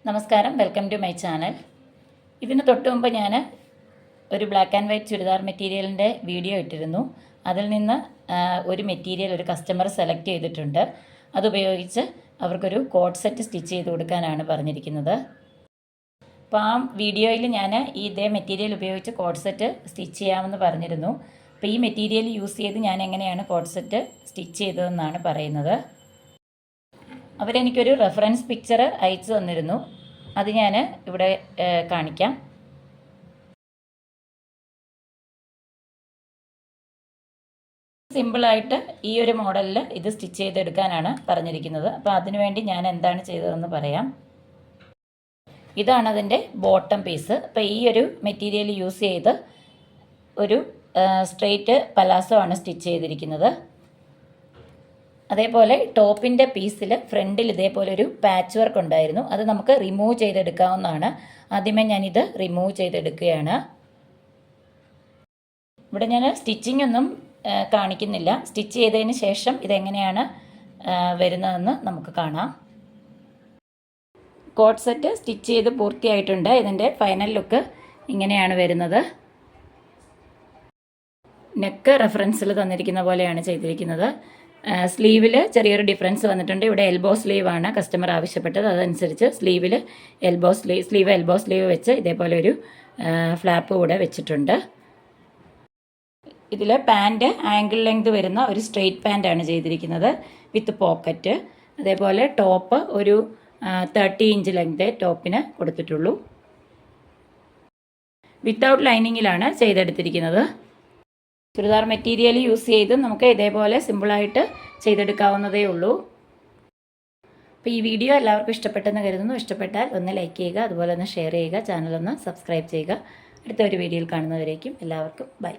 നമസ്കാരം, welcome to my channel. ഇതിന് തൊട്ട് മുമ്പ് ഞാൻ ഒരു ബ്ലാക്ക് ആൻഡ് വൈറ്റ് ചുരിദാർ മെറ്റീരിയലിൻ്റെ വീഡിയോ ഇട്ടിരുന്നു. അതിൽ നിന്ന് ഒരു മെറ്റീരിയൽ ഒരു കസ്റ്റമർ സെലക്ട് ചെയ്തിട്ടുണ്ട്. അതുപയോഗിച്ച് അവർക്കൊരു കോട്ട് സെറ്റ് സ്റ്റിച്ച് ചെയ്ത് കൊടുക്കാനാണ് പറഞ്ഞിരിക്കുന്നത്. അപ്പോൾ ആ വീഡിയോയിൽ ഞാൻ ഇതേ മെറ്റീരിയൽ ഉപയോഗിച്ച് കോട്ട് സെറ്റ് സ്റ്റിച്ച് ചെയ്യാമെന്ന് പറഞ്ഞിരുന്നു. അപ്പോൾ ഈ മെറ്റീരിയൽ യൂസ് ചെയ്ത് ഞാൻ എങ്ങനെയാണ് കോട്ട് സെറ്റ് സ്റ്റിച്ച് ചെയ്തതെന്നാണ് പറയുന്നത്. അവരെനിക്കൊരു റെഫറൻസ് പിക്ചർ അയച്ചു തന്നിരുന്നു. അത് ഞാൻ ഇവിടെ കാണിക്കാം. സിമ്പിളായിട്ട് ഈ ഒരു മോഡലിൽ ഇത് സ്റ്റിച്ച് ചെയ്തെടുക്കാനാണ് പറഞ്ഞിരിക്കുന്നത്. അപ്പോൾ അതിനുവേണ്ടി ഞാൻ എന്താണ് ചെയ്തതെന്ന് പറയാം. ഇതാണ് അതിൻ്റെ ബോട്ടം പീസ്. അപ്പോൾ ഈ ഒരു മെറ്റീരിയൽ യൂസ് ചെയ്ത് ഒരു സ്ട്രെയിറ്റ് പലാസോ ആണ് സ്റ്റിച്ച് ചെയ്തിരിക്കുന്നത്. അതേപോലെ ടോപ്പിൻ്റെ പീസിൽ ഫ്രണ്ടിൽ ഇതേപോലെ ഒരു പാച്ച് വർക്ക് ഉണ്ടായിരുന്നു. അത് നമുക്ക് റിമൂവ് ചെയ്തെടുക്കാവുന്നതാണ്. ആദ്യമേ ഞാനിത് റിമൂവ് ചെയ്തെടുക്കുകയാണ്. ഇവിടെ ഞാൻ സ്റ്റിച്ചിങ് ഒന്നും കാണിക്കുന്നില്ല. സ്റ്റിച്ച് ചെയ്തതിന് ശേഷം ഇതെങ്ങനെയാണ് വരുന്നതെന്ന് നമുക്ക് കാണാം. കോട്ട് സെറ്റ് സ്റ്റിച്ച് ചെയ്ത് പൂർത്തിയായിട്ടുണ്ട്. ഇതിൻ്റെ ഫൈനൽ ലുക്ക് ഇങ്ങനെയാണ് വരുന്നത്. നെക്ക് റെഫറൻസിൽ തന്നിരിക്കുന്ന പോലെയാണ് ചെയ്തിരിക്കുന്നത്. സ്ലീവിൽ ചെറിയൊരു ഡിഫറൻസ് വന്നിട്ടുണ്ട്. ഇവിടെ എൽബോ സ്ലീവാണ് കസ്റ്റമർ ആവശ്യപ്പെട്ടത്. അതനുസരിച്ച് സ്ലീവ് എൽബോ സ്ലീവ് വെച്ച് ഇതേപോലെ ഒരു ഫ്ലാപ്പ് കൂടെ വെച്ചിട്ടുണ്ട്. ഇതിൽ പാൻറ്റ് ആങ്കിൾ ലെങ്ത് വരുന്ന ഒരു സ്ട്രെയിറ്റ് പാൻറ്റാണ് ചെയ്തിരിക്കുന്നത് വിത്ത് പോക്കറ്റ്. അതേപോലെ ടോപ്പ് ഒരു 30 ഇഞ്ച് ലെങ്ത് ടോപ്പിന് കൊടുത്തിട്ടുള്ളൂ. വിത്തൗട്ട് ലൈനിങ്ങിലാണ് ചെയ്തെടുത്തിരിക്കുന്നത്. ചുരിദാർ മെറ്റീരിയൽ യൂസ് ചെയ്ത് നമുക്ക് ഇതേപോലെ സിമ്പിളായിട്ട് ചെയ്തെടുക്കാവുന്നതേ ഉള്ളൂ. അപ്പോൾ ഈ വീഡിയോ എല്ലാവർക്കും ഇഷ്ടപ്പെട്ടെന്ന് കരുതുന്നു. ഇഷ്ടപ്പെട്ടാൽ ഒന്ന് ലൈക്ക് ചെയ്യുക, അതുപോലെ ഒന്ന് ഷെയർ ചെയ്യുക, ചാനലൊന്ന് സബ്സ്ക്രൈബ് ചെയ്യുക. അടുത്ത ഒരു വീഡിയോയിൽ കാണുന്നവരേക്കും എല്ലാവർക്കും ബൈ.